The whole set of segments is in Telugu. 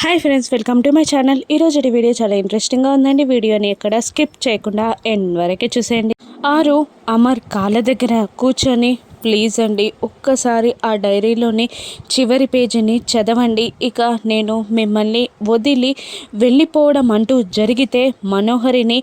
Hi friends, welcome to my channel. ఈరోజు వీడియో చాలా ఇంట్రెస్టింగ్గా ఉందండి. వీడియోని ఎక్కడ స్కిప్ చేయకుండా ఎండ్ వరకే చూసేయండి. ఆరు అమర్ కాళ్ళ దగ్గర కూర్చొని, ప్లీజ్ అండి ఒక్కసారి ఆ డైరీలోని చివరి పేజీని చదవండి. ఇక నేను మిమ్మల్ని వదిలి వెళ్ళిపోవడం అంటూ జరిగితే మనోహరిని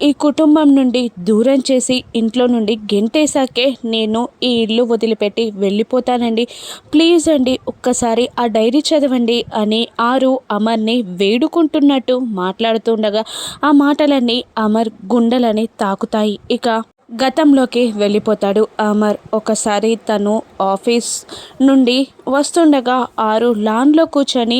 ఈ కుటుంబం నుండి దూరం చేసి ఇంట్లో నుండి గెంటేశాకే నేను ఈ ఇల్లు వదిలిపెట్టి వెళ్ళిపోతానండి. ప్లీజ్ అండి ఒక్కసారి ఆ డైరీ చదవండి అని ఆరు అమర్ని వేడుకుంటున్నట్టు మాట్లాడుతుండగా ఆ మాటలన్నీ అమర్ గుండెలని తాకుతాయి. ఇక గతంలోకి వెళ్ళిపోతాడు అమర్. ఒకసారి తను ఆఫీస్ నుండి వస్తుండగా ఆరు లాన్లో కూర్చొని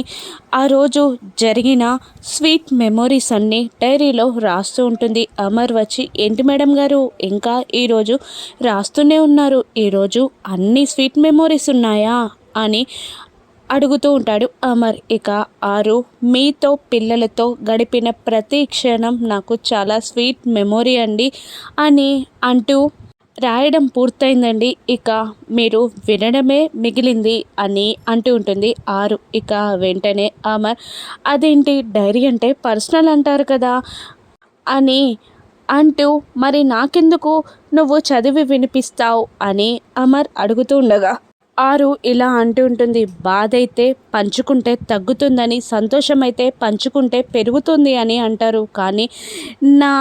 ఆ రోజు జరిగిన స్వీట్ మెమొరీస్ అన్నీ డైరీలో రాస్తూ ఉంటుంది. అమర్ వచ్చి, ఏంటి మేడం గారు ఇంకా ఈరోజు రాస్తూనే ఉన్నారు, ఈరోజు అన్ని స్వీట్ మెమొరీస్ ఉన్నాయా అని అడుగుతూ ఉంటాడు అమర్. ఇక ఆరు, మీతో పిల్లలతో గడిపిన ప్రతి క్షణం నాకు చాలా స్వీట్ మెమొరీ అండి అని అంటూ రాయడం పూర్తయిందండి, ఇక మీరు వినడమే మిగిలింది అని అంటూ ఉంటుంది ఆరు. ఇక వెంటనే అమర్, అదేంటి డైరీ అంటే పర్సనల్ అంటారు కదా అని అంటూ, మరి నాకెందుకు నువ్వు చదివి వినిపిస్తావు అని అమర్ అడుగుతూ ఉండగా ఆరు ఇలా అంటూ ఉంటుంది, బాధ అయితే పంచుకుంటే తగ్గుతుందని, సంతోషమైతే పంచుకుంటే పెరుగుతుంది అని అంటారు. కానీ నా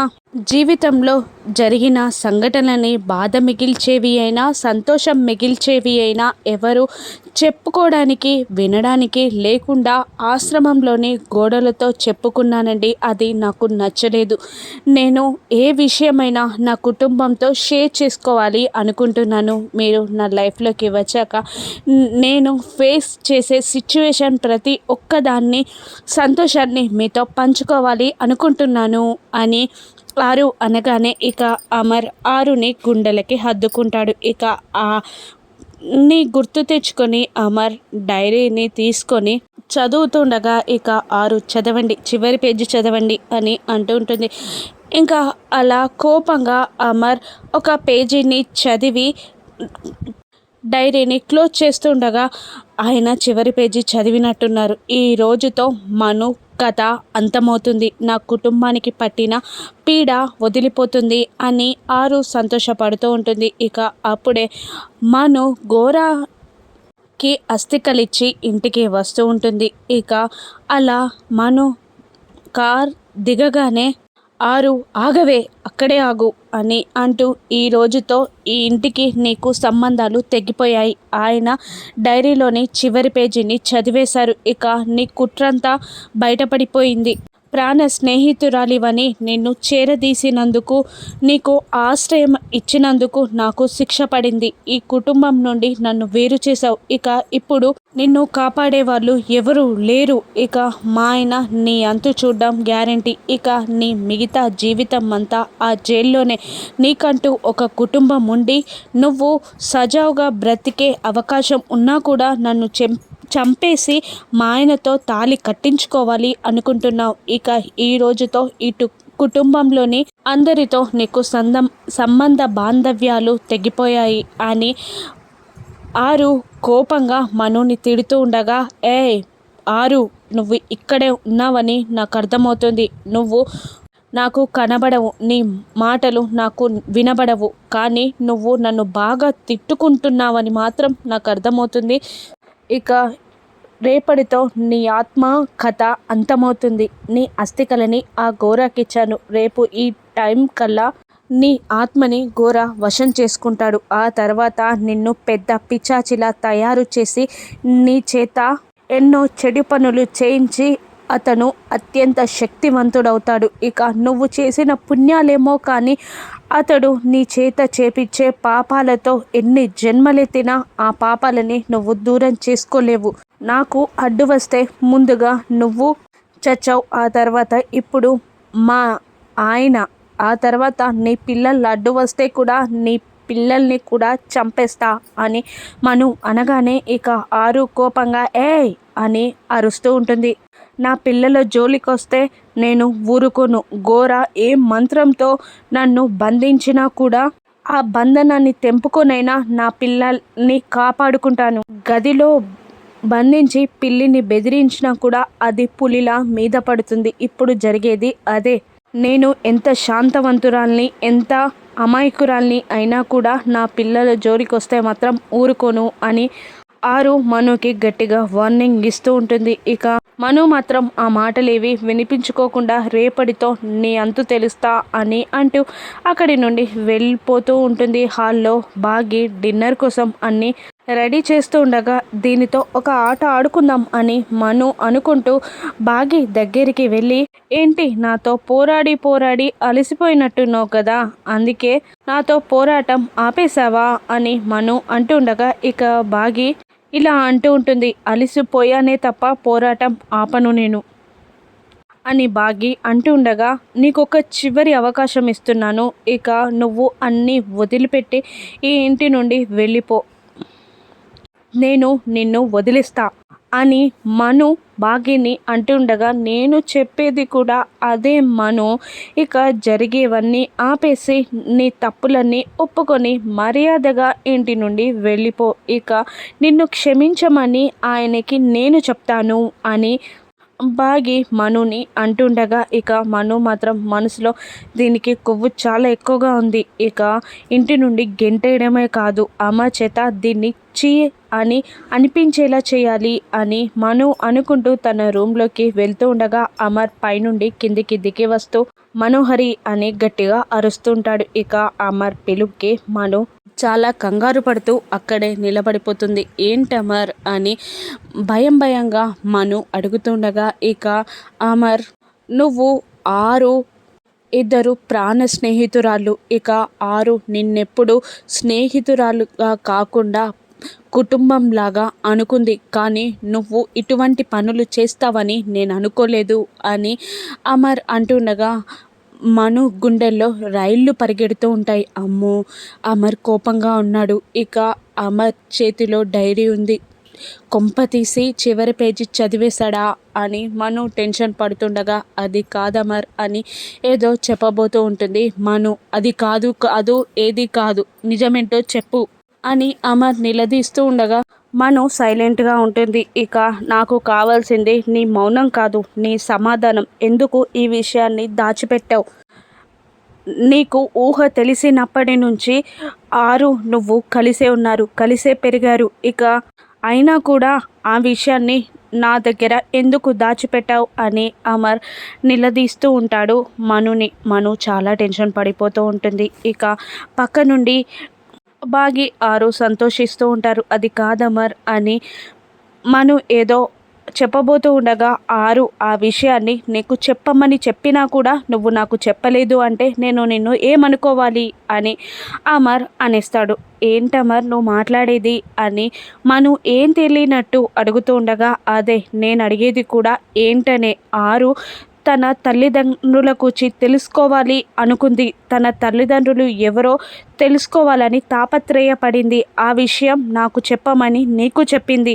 జీవితంలో జరిగిన సంఘటనని బాధ మిగిల్చేవి అయినా సంతోషం మిగిల్చేవి అయినా ఎవరు చెప్పుకోవడానికి వినడానికి లేకుండా ఆశ్రమంలోని గోడలతో చెప్పుకున్నానండి. అది నాకు నచ్చలేదు. నేను ఏ విషయమైనా నా కుటుంబంతో షేర్ చేసుకోవాలి అనుకుంటున్నాను. మీరు నా లైఫ్లోకి వచ్చాక నేను ఫేస్ చేసే సిచ్యువేషన్ ప్రతి ఒక్కదాన్ని సంతోషాన్ని మీతో పంచుకోవాలి అనుకుంటున్నాను అని ఆరు అనగానే ఇక అమర్ ఆరుని గుండెలకి హద్దుకుంటాడు. ఇక ఆ ని గుర్తు తెచ్చుకొని అమర్ డైరీని తీసుకొని చదువుతుండగా ఇక ఆరు, చదవండి చివరి పేజీ చదవండి అని అంటూ ఉంటుంది. ఇంకా అలా కోపంగా అమర్ ఒక పేజీని చదివి డైరీని క్లోజ్ చేస్తుండగా ఆయన చివరి పేజీ చదివినట్టున్నారు. ఈ రోజుతో మను కథ అంతమవుతుంది, నా కుటుంబానికి పట్టిన పీడ వదిలిపోతుంది అని ఆరు సంతోషపడుతూ ఉంటుంది. ఇక అప్పుడే మను గోరాకి అస్థికలిచ్చి ఇంటికి వస్తూ ఉంటుంది. ఇక అలా మను కార్ దిగగానే ఆరు, ఆగవే అక్కడే ఆగు అని అంటూ, ఈ రోజుతో ఈ ఇంటికి నీకు సంబంధాలు తెగిపోయాయి. ఆయన డైరీలోని చివరి పేజీని చదివేశారు. ఇక నీ కుట్రంతా బయటపడిపోయింది. ప్రాణ స్నేహితురాలివని నిన్ను చేరదీసినందుకు, నీకు ఆశ్రయం ఇచ్చినందుకు నాకు శిక్ష పడింది. ఈ కుటుంబం నుండి నన్ను వేరు చేశావు. ఇక ఇప్పుడు నిన్ను కాపాడేవాళ్ళు ఎవరు లేరు. ఇక మా ఆయన నీ అంతు చూడడం గ్యారంటీ. ఇక నీ మిగతా జీవితం అంతా ఆ జైల్లోనే. నీకంటూ ఒక కుటుంబం ఉండి నువ్వు సజావుగా బ్రతికే అవకాశం ఉన్నా కూడా నన్ను చంపేసి మా ఆయనతో తాళి కట్టించుకోవాలి అనుకుంటున్నావు. ఇక ఈ రోజుతో ఇటు కుటుంబంలోని అందరితో నీకు సంబంధ బాంధవ్యాలు తెగిపోయాయి అని ఆరు కోపంగా మనుని తిడుతూ ఉండగా, ఆరు, నువ్వు ఇక్కడే ఉన్నావని నాకు అర్థమవుతుంది. నువ్వు నాకు కనబడవు, నీ మాటలు నాకు వినబడవు, కానీ నువ్వు నన్ను బాగా తిట్టుకుంటున్నావని మాత్రం నాకు అర్థమవుతుంది. ఇక రేపటితో నీ ఆత్మ కథ అంతమవుతుంది. నీ అస్థికలని ఆ గోరాకిచ్చాను. రేపు ఈ టైం కల్లా నీ ఆత్మని గోర వశం చేసుకుంటాడు. ఆ తర్వాత నిన్ను పెద్ద పిచాచిలా తయారు చేసి నీ చేత ఎన్నో చెడు పనులు చేయించి అతను అత్యంత శక్తివంతుడవుతాడు. ఇక నువ్వు చేసిన పుణ్యాలేమో కానీ అతడు నీ చేత చేపించే పాపాలతో ఎన్ని జన్మలెత్తినా ఆ పాపాలని నువ్వు దూరం చేసుకోలేవు. నాకు అడ్డు వస్తే ముందుగా నువ్వు చచ్చావు, ఆ తర్వాత ఇప్పుడు మా ఆయన, ఆ తర్వాత నీ పిల్లలు అడ్డు వస్తే కూడా నీ పిల్లల్ని కూడా చంపేస్తా అని మను అనగానే ఇక ఆరు కోపంగా అని అరుస్తూ ఉంటుంది. నా పిల్లల జోలికొస్తే నేను ఊరుకోను. గోర ఏ మంత్రంతో నన్ను బంధించినా కూడా ఆ బంధనాన్ని తెంపుకొనైనా నా పిల్లల్ని కాపాడుకుంటాను. గదిలో బంధించి పిల్లిని బెదిరించినా కూడా అది పులిలా మీద పడుతుంది. ఇప్పుడు జరిగేది అదే. నేను ఎంత శాంతవంతురాల్ని, ఎంత అమాయకురాల్ని అయినా కూడా నా పిల్లల జోలికొస్తే మాత్రం ఊరుకోను అని ఆరు మనుకి గట్టిగా వార్నింగ్ ఇస్తూ ఉంటుంది. ఇక మను మాత్రం ఆ మాటలేవి వినిపించుకోకుండా రేపటితో నీ అంతు తెలుస్తా అని అంటూ అక్కడి నుండి వెళ్ళిపోతూ ఉంటుంది. హాల్లో బాగి డిన్నర్ కోసం అన్నీ రెడీ చేస్తూ ఉండగా దీనితో ఒక ఆట ఆడుకుందాం అని మను అనుకుంటూ బాగి దగ్గరికి వెళ్ళి, ఏంటి నాతో పోరాడి పోరాడి అలసిపోయినట్టున్నావు కదా, అందుకే నాతో పోరాటం ఆపేశావా అని మను అంటుండగా ఇక బాగి ఇలా అంటూ ఉంటుంది, అలిసిపోయానే తప్ప పోరాటం ఆపను నేను అని బాగి అంటూ ఉండగా, నీకొక చివరి అవకాశం ఇస్తున్నాను, ఇక నువ్వు అన్నీ వదిలిపెట్టి ఈ ఇంటి నుండి వెళ్ళిపో, నేను నిన్ను వదిలిస్తా అని మను బాగిని అంటుండగా, నేను చెప్పేది కూడా అదే మను, ఇక జరిగేవన్నీ ఆపేసి నీ తప్పులన్నీ ఒప్పుకొని మర్యాదగా ఇంటి నుండి వెళ్ళిపో, ఇక నిన్ను క్షమించమని ఆయనకి నేను చెప్తాను అని బాగి మనుని అంటుండగా ఇక మను మాత్రం మనసులో దీనికి కొవ్వు చాలా ఎక్కువగా ఉంది, ఇక ఇంటి నుండి గెంటేయడమే కాదు అమ్మ చేత దీన్ని చీ అని అనిపించేలా చేయాలి అని మను అనుకుంటూ తన రూమ్లోకి వెళ్తూ ఉండగా అమర్ పైనుండి కిందికి దిగి వస్తూ మనోహరి అని గట్టిగా అరుస్తుంటాడు. ఇక అమర్ పిలుపుకి మను చాలా కంగారు పడుతూ అక్కడే నిలబడిపోతుంది. ఏంటమర్ అని భయంగా మను అడుగుతుండగా ఇక అమర్, నువ్వు ఆరు ఇద్దరు ప్రాణ స్నేహితురాళ్ళు, ఇక ఆరు నిన్నెప్పుడు స్నేహితురాలుగా కాకుండా కుటుంబంలాగా అనుకుంది, కానీ నువ్వు ఇటువంటి పనులు చేస్తావని నేను అనుకోలేదు అని అమర్ అంటుండగా మను గుండెల్లో రైళ్లు పరిగెడుతూ ఉంటాయి. అమ్మో, అమర్ కోపంగా ఉన్నాడు, ఇక అమర్ చేతిలో డైరీ ఉంది, కొంప తీసి చివరి పేజీ చదివేశాడా అని మను టెన్షన్ పడుతుండగా, అది కాదమర్ అని ఏదో చెప్పబోతూ ఉంటుంది. మను, అది కాదు ఏది కాదు, నిజమేంటో చెప్పు అని అమర్ నిలదీస్తూ ఉండగా మను సైలెంట్గా ఉంటుంది. ఇక నాకు కావాల్సింది నీ మౌనం కాదు, నీ సమాధానం. ఎందుకు ఈ విషయాన్ని దాచిపెట్టావు? నీకు ఊహ తెలిసినప్పటి నుంచి ఆరు నువ్వు కలిసే ఉన్నారు, కలిసే పెరిగారు, ఇక అయినా కూడా ఆ విషయాన్ని నా దగ్గర ఎందుకు దాచిపెట్టావు అని అమర్ నిలదీస్తూ ఉంటాడు మనుని. మను చాలా టెన్షన్ పడిపోతూ ఉంటుంది. ఇక పక్క నుండి బాగి ఆరు సంతోషిస్తూ ఉంటారు. అది కాదమర్ అని మను ఏదో చెప్పబోతూ ఉండగా ఆరు ఆ విషయాన్ని నీకు చెప్పమని చెప్పినా కూడా నువ్వు నాకు చెప్పలేదు అంటే నేను నిన్ను ఏమనుకోవాలి అని అమర్ అనేస్తాడు. ఏంటమర్ నువ్వు మాట్లాడేది అని మను ఏం తెలియనట్టు అడుగుతూ ఉండగా, అదే నేను అడిగేది కూడా ఏంటనే, ఆరు తన తల్లిదండ్రుల గురించి తెలుసుకోవాలి అనుకుంది, తన తల్లిదండ్రులు ఎవరో తెలుసుకోవాలని తాపత్రయపడింది, ఆ విషయం నాకు చెప్పమని నీకు చెప్పింది,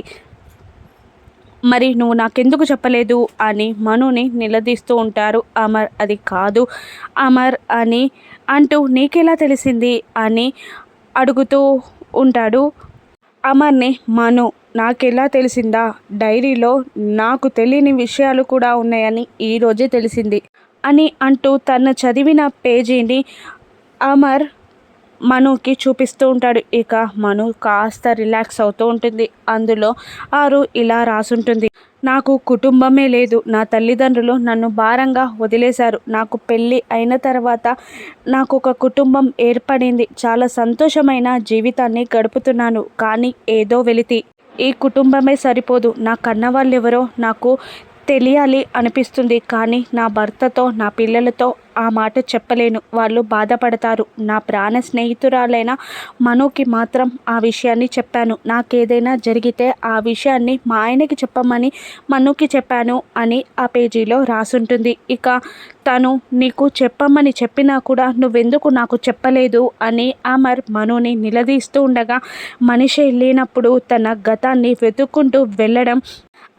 మరి నువ్వు నాకెందుకు చెప్పలేదు అని మనుని నిలదీస్తూ ఉంటారు అమర్. అది కాదు అమర్ అని అంటూ నీకెలా తెలిసింది అని అడుగుతూ ఉంటాడు అమర్ని మను. నాకెలా తెలిసిందా, డైరీలో నాకు తెలియని విషయాలు కూడా ఉన్నాయని ఈరోజే తెలిసింది అని అంటూ తను చదివిన పేజీని అమర్ మనుకి చూపిస్తూ ఉంటాడు. ఇక మను కాస్త రిలాక్స్ అవుతూ ఉంటుంది. అందులో ఆరు ఇలా రాసుంటుంది, నాకు కుటుంబమే లేదు, నా తల్లిదండ్రులు నన్ను భారంగా వదిలేశారు, నాకు పెళ్ళి అయిన తర్వాత నాకు ఒక కుటుంబం ఏర్పడింది, చాలా సంతోషమైన జీవితాన్ని గడుపుతున్నాను, కానీ ఏదో వెలితి ఈ కుటుంబమే సరిపోదు, నా కన్నవాళ్ళు ఎవరో నాకు తెలియాలి అనిపిస్తుంది, కానీ నా భర్తతో నా పిల్లలతో ఆ మాట చెప్పలేను, వాళ్ళు బాధపడతారు, నా ప్రాణ స్నేహితురాలైన మనుకి మాత్రం ఆ విషయాన్ని చెప్పాను, నాకేదైనా జరిగితే ఆ విషయాన్ని మా ఆయనకి చెప్పమని మనుకి చెప్పాను అని ఆ పేజీలో రాసుంటుంది. ఇక తను నీకు చెప్పమని చెప్పినా కూడా నువ్వెందుకు నాకు చెప్పలేదు అని అమర్ మనుని నిలదీస్తూ ఉండగా, మనిషి లేనప్పుడు తన గతాన్ని వెతుక్కుంటూ వెళ్ళడం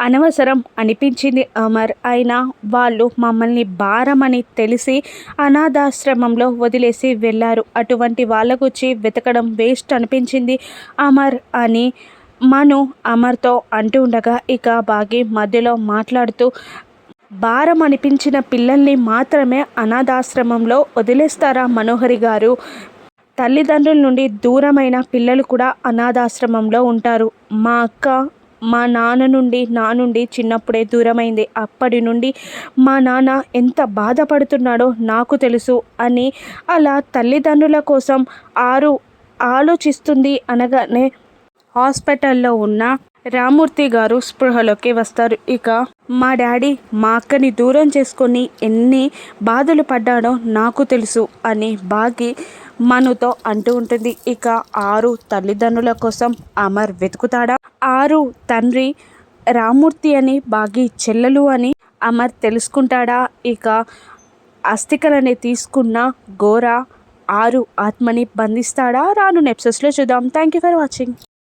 అనవసరం అనిపించింది అమర్. అయినా వాళ్ళు మమ్మల్ని భారమని తెలిసి అనాథాశ్రమంలో వదిలేసి వెళ్ళారు, అటువంటి వాళ్ళ గురించి వెతకడం వేస్ట్ అనిపించింది అమర్ అని మను అమర్తో అంటూ ఉండగా ఇక భాగి మధ్యలో మాట్లాడుతూ, భారం అనిపించిన పిల్లల్ని మాత్రమే అనాథాశ్రమంలో వదిలేస్తారా మనోహరి గారు? తల్లిదండ్రుల నుండి దూరమైన పిల్లలు కూడా అనాథాశ్రమంలో ఉంటారు. మా అక్క మా నా నుండి చిన్నప్పుడే దూరమైంది. అప్పటి నుండి మా నాన్న ఎంత బాధపడుతున్నాడో నాకు తెలుసు అని అలా తల్లిదండ్రుల కోసం ఆరు ఆలోచిస్తుంది అనగానే హాస్పిటల్లో ఉన్న రామూర్తి గారు స్పృహలోకి వస్తారు. ఇక మా డాడీ మా అక్కని దూరం చేసుకొని ఎన్ని బాధలు పడ్డాడో నాకు తెలుసు అని భాగి మనుతో అంటూ ఉంటుంది. ఇక ఆరు తల్లిదండ్రుల కోసం అమర్ వెతుకుతాడా? ఆరు తండ్రి రామూర్తి అని భాగి చెల్లెలు అని అమర్ తెలుసుకుంటాడా? ఇక అస్థికలని తీసుకున్న ఘోర ఆరు ఆత్మని బంధిస్తాడా? రాను ఎపిసోడ్స్లో చూద్దాం. Thank you for watching.